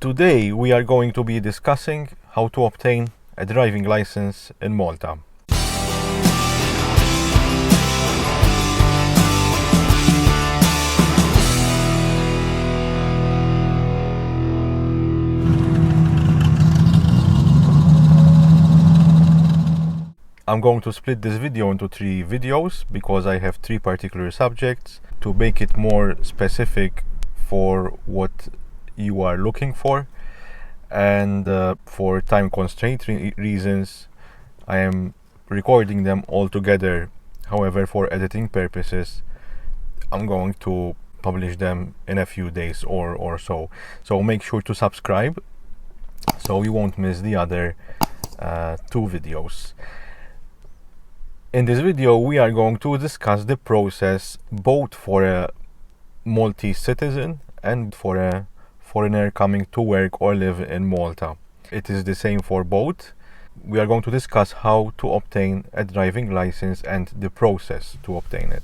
Today we are going to be discussing how to obtain a driving license in Malta. I'm going to split this video into 3 videos because I have 3 particular subjects to make it more specific for what you are looking for, and for time constraint reasons I am recording them all together. However, for editing purposes I'm going to publish them in a few days or so. So make sure to subscribe so you won't miss the other 2 videos. In this video we are going to discuss the process both for a Maltese citizen and for a foreigner coming to work or live in Malta. It is the same for both. We are going to discuss how to obtain a driving license and the process to obtain it.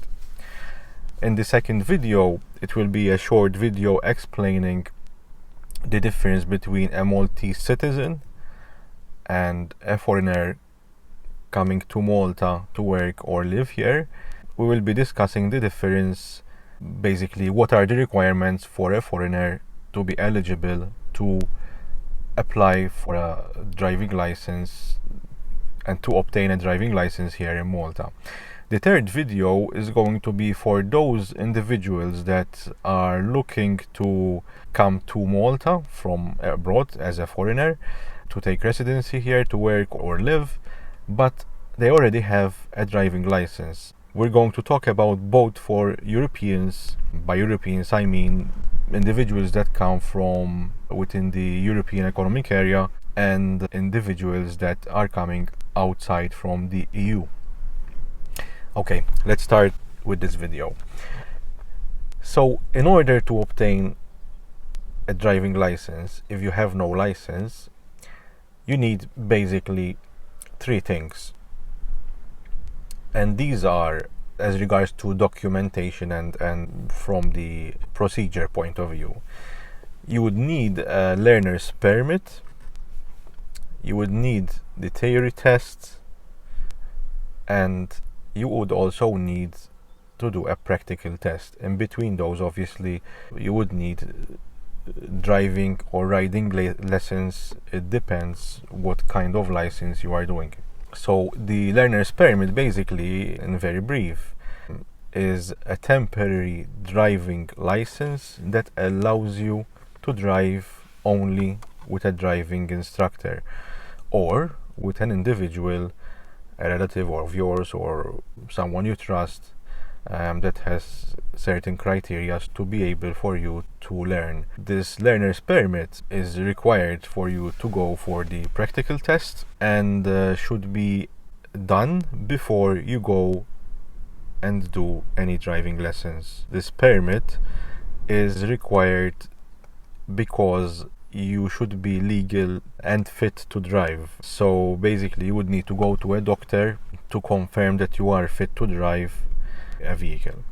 In the second video, it will be a short video explaining the difference between a Maltese citizen and a foreigner coming to Malta to work or live here. We will be discussing the difference, basically what are the requirements for a foreigner to be eligible to apply for a driving license and to obtain a driving license here in Malta. The third video is going to be for those individuals that are looking to come to Malta from abroad as a foreigner to take residency here to work or live, but they already have a driving license. We're going to talk about both for Europeans. By Europeans I mean individuals that come from within the European Economic Area and individuals that are coming outside from the EU. Okay, let's start with this video. So in order to obtain a driving license, if you have no license, you need basically 3 things. And these are as regards to documentation and from the procedure point of view. You would need a learner's permit, you would need the theory test, and you would also need to do a practical test. In between those, obviously, you would need driving or riding lessons. It depends what kind of license you are doing. So the learner's permit, basically, in very brief, is a temporary driving license that allows you to drive only with a driving instructor or with an individual, a relative of yours or someone you trust, that has certain criteria to be able for you to learn. This learner's permit is required for you to go for the practical test and should be done before you go and do any driving lessons. This permit is required because you should be legal and fit to drive. So basically you would need to go to a doctor to confirm that you are fit to drive a vehicle.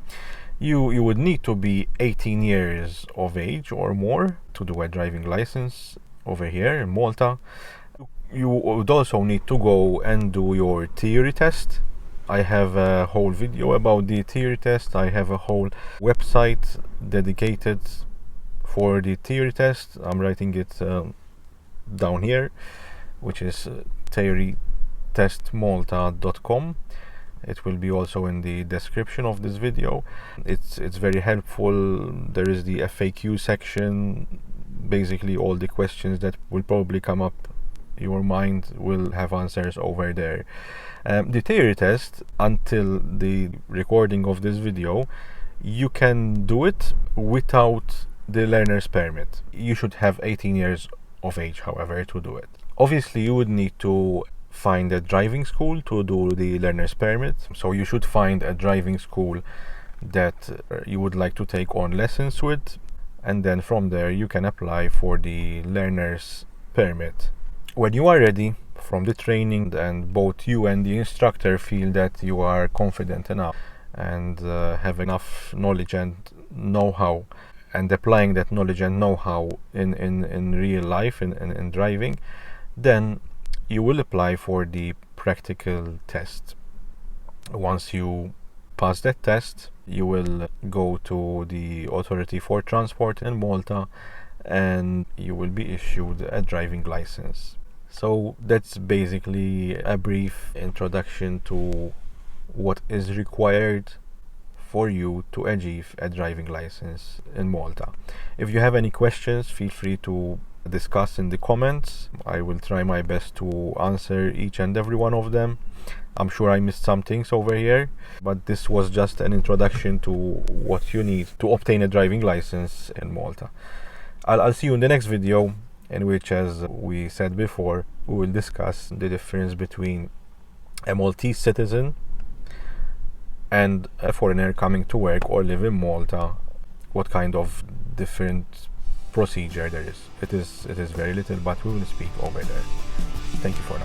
You would need to be 18 years of age or more to do a driving license over here in Malta. You would also need to go and do your theory test. I have a whole video about the theory test. I have a whole website dedicated for the theory test. I'm writing it down here, which is theorytestmalta.com. It will be also in the description of this video. It's very helpful. There is the FAQ section. Basically all the questions that will probably come up your mind will have answers over there. The theory test, until the recording of this video, you can do it without the learner's permit. You should have 18 years of age, however, to do it. Obviously you would need to find a driving school to do the learner's permit. So you should find a driving school that you would like to take on lessons with, and then from there you can apply for the learner's permit. When you are ready from the training and both you and the instructor feel that you are confident enough and have enough knowledge and know-how and applying that knowledge and know-how in real life in driving, then you will apply for the practical test. Once you pass that test, you will go to the Authority for Transport in Malta and you will be issued a driving license. So that's basically a brief introduction to what is required for you to achieve a driving license in Malta. If you have any questions, feel free to discuss in the comments. I will try my best to answer each and every one of them. I'm sure I missed some things over here, but this was just an introduction to what you need to obtain a driving license in Malta. I'll see you in the next video, in which, as we said before, we will discuss the difference between a Maltese citizen and a foreigner coming to work or live in Malta, what kind of different procedure there is. It is very little, but we will speak over there. Thank you for